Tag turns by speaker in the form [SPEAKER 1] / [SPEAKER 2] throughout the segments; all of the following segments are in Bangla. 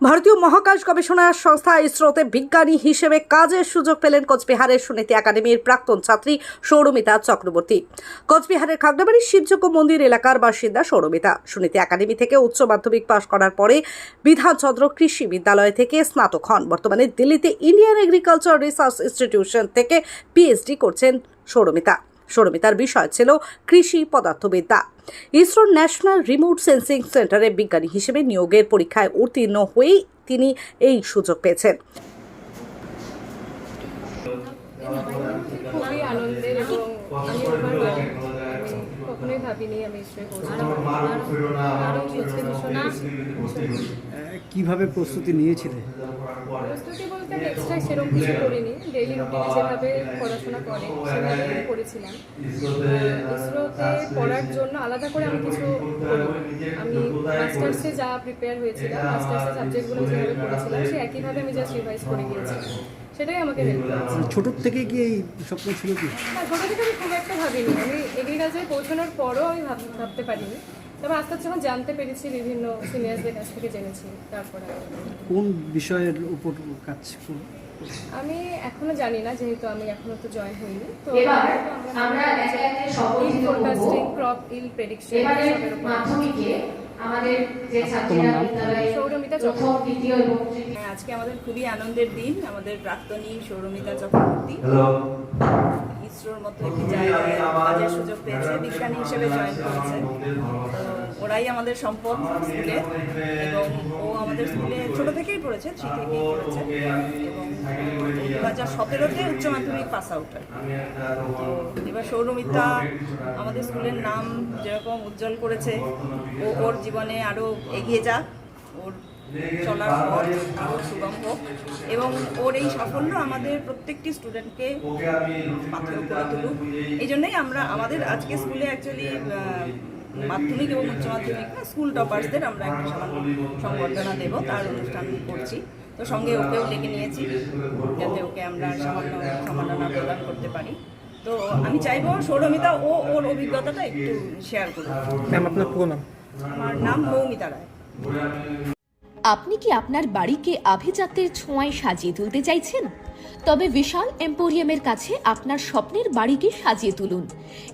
[SPEAKER 1] ভারতীয় মহাকাশ গবেষণা সংস্থা ইসরোতে বিজ্ঞানী হিসেবে কাজের সুযোগ পেলেন কোচবিহারের সুনীতি একাডেমির প্রাক্তন ছাত্রী সৌরমিতা চক্রবর্তী। কোচবিহারের খাগড়াবাড়ির শিবযোগ্য মন্দির এলাকার বাসিন্দা সৌরমিতা সুনীতি একাডেমি থেকে উচ্চ মাধ্যমিক পাশ করার পরে বিধানচন্দ্র কৃষি বিদ্যালয় থেকে স্নাতক হন। বর্তমানে দিল্লিতে ইন্ডিয়ান এগ্রিকালচার রিসার্চ ইনস্টিটিউশন থেকে পিএইচডি করছেন সৌরমিতার বিষয় ছিল কৃষি পদার্থবিদ্যা। ইসরোর ন্যাশনাল রিমোট সেন্সিং সেন্টারে বিজ্ঞানী হিসেবে নিয়োগের পরীক্ষায় উত্তীর্ণ হয়েই তিনি এই সুযোগ পেয়েছেন।
[SPEAKER 2] খুবই আনন্দের এবং আমি কখনোই ভাবিনি আমি ইসরোয় পৌঁছাবো।
[SPEAKER 3] কিভাবে প্রস্তুতি নিয়েছিলে?
[SPEAKER 2] প্রস্তুতি বলতে আমি এক্সট্রা সেরকম কিছু করিনি, ডেইলি রুটিনে যেভাবে পড়াশোনা করে সেভাবে পড়েছিলাম। ইসরোতে পড়ার জন্য আলাদা করে আমি কিছু করিনি। আমি মাস্টার্সে যা প্রিপেয়ার হয়েছিলাম, মাস্টার্সের সাবজেক্টগুলো যেভাবে পড়েছিলাম সে একইভাবে আমি জাস্ট রিভাইজ করে গিয়েছিলাম, সেটাই আমাকে হেল্প করেছে।
[SPEAKER 3] ছোটোর থেকে কি এই স্বপ্ন ছিল কি?
[SPEAKER 2] না, ছোটো থেকে আমি খুব একটা ভাবিনি। আমি এগ্রিকালচারে পৌঁছানোর পরও আমি ভাবতে পারিনি, তবে আস্তে আস্তে যখন জানতে পেরেছি, বিভিন্ন সিনিয়রসদের কাছ থেকে জেনেছি, তারপরে।
[SPEAKER 3] কোন বিষয়ের উপর কাজ করব?
[SPEAKER 2] আমি এখনো জানি না, যেহেতু আমি এখনো তো জয়েন হইনি। তো
[SPEAKER 4] আমরা
[SPEAKER 2] ফোরকাস্টিং, ক্রপ ইল প্রেডিকশন
[SPEAKER 4] মাধ্যমিকে আমাদের যে ছাত্রীরা বিদ্যালয়ে
[SPEAKER 2] সৌরমিতা
[SPEAKER 4] প্রথম, দ্বিতীয় এবং তৃতীয়।
[SPEAKER 5] আজকে আমাদের খুবই আনন্দের দিন। আমাদের প্রাক্তনী সৌরমিতা চক্রবর্তী ইসরোর মতো একটি জায়গায় কাজের সুযোগ পেয়েছে, বিজ্ঞানী হিসেবে জয়েন করেছে। তো ওরাই আমাদের সম্পদ স্কুলে, এবং ও আমাদের স্কুলে ছোট থেকেই পড়েছে, 3 থেকেই পড়েছে, এবং 2017-তে উচ্চ মাধ্যমিক পাস আউট হয়। তো এবার সৌরমিতা আমাদের স্কুলের নাম যেরকম উজ্জ্বল করেছে, ও ওর জীবনে আরও এগিয়ে যাক, ওর চলার পথ আরও সুগম হোক, এবং ওর এই সাফল্য আমাদের প্রত্যেকটি স্টুডেন্টকে পাথেয় করে তুলুক। এই জন্যই আমরা আমাদের আজকে স্কুলে অ্যাকচুয়ালি মাধ্যমিক এবং উচ্চ মাধ্যমিক স্কুল টপার্সদের আমরা একটা সামান্য সংবর্ধনা দেব, তার অনুষ্ঠান করছি। তো সঙ্গে ওকেও ডেকে নিয়েছি, যাতে ওকে আমরা সামান্য সম্মাননা প্রদান করতে পারি। তো আমি চাইবো সৌরমিতা ওর অভিজ্ঞতাটা একটু শেয়ার করুন।
[SPEAKER 3] আপনার পুরো নাম?
[SPEAKER 5] আমার নাম মৌমিতা রায়।
[SPEAKER 6] আপনি কি আপনার বাড়িকে আভিজাত্যের ছোঁয়ায় সাজিয়ে তুলতে চাইছেন? তবে বিশাল এম্পোরিয়ামের কাছে আপনার স্বপ্নের বাড়িকে সাজিয়ে তুলুন।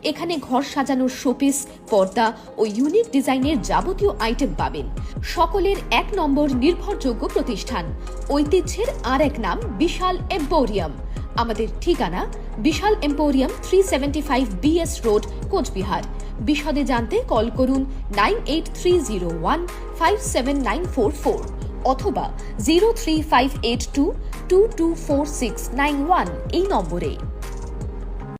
[SPEAKER 6] এখানে ঘর সাজানোর শোপিস, পর্দা ও ইউনিক ডিজাইনের যাবতীয় আইটেম পাবেন। সকলের 1 নম্বর নির্ভরযোগ্য প্রতিষ্ঠান, ঐতিহ্যের আর এক নাম বিশাল এম্পোরিয়াম। আমাদের ঠিকানা বিশাল এম্পোরিয়াম, 375 BS রোড, কোচবিহার। বিশদে জানতে কল করুন 9830157944 অথবা 03582224691 এই নম্বরে।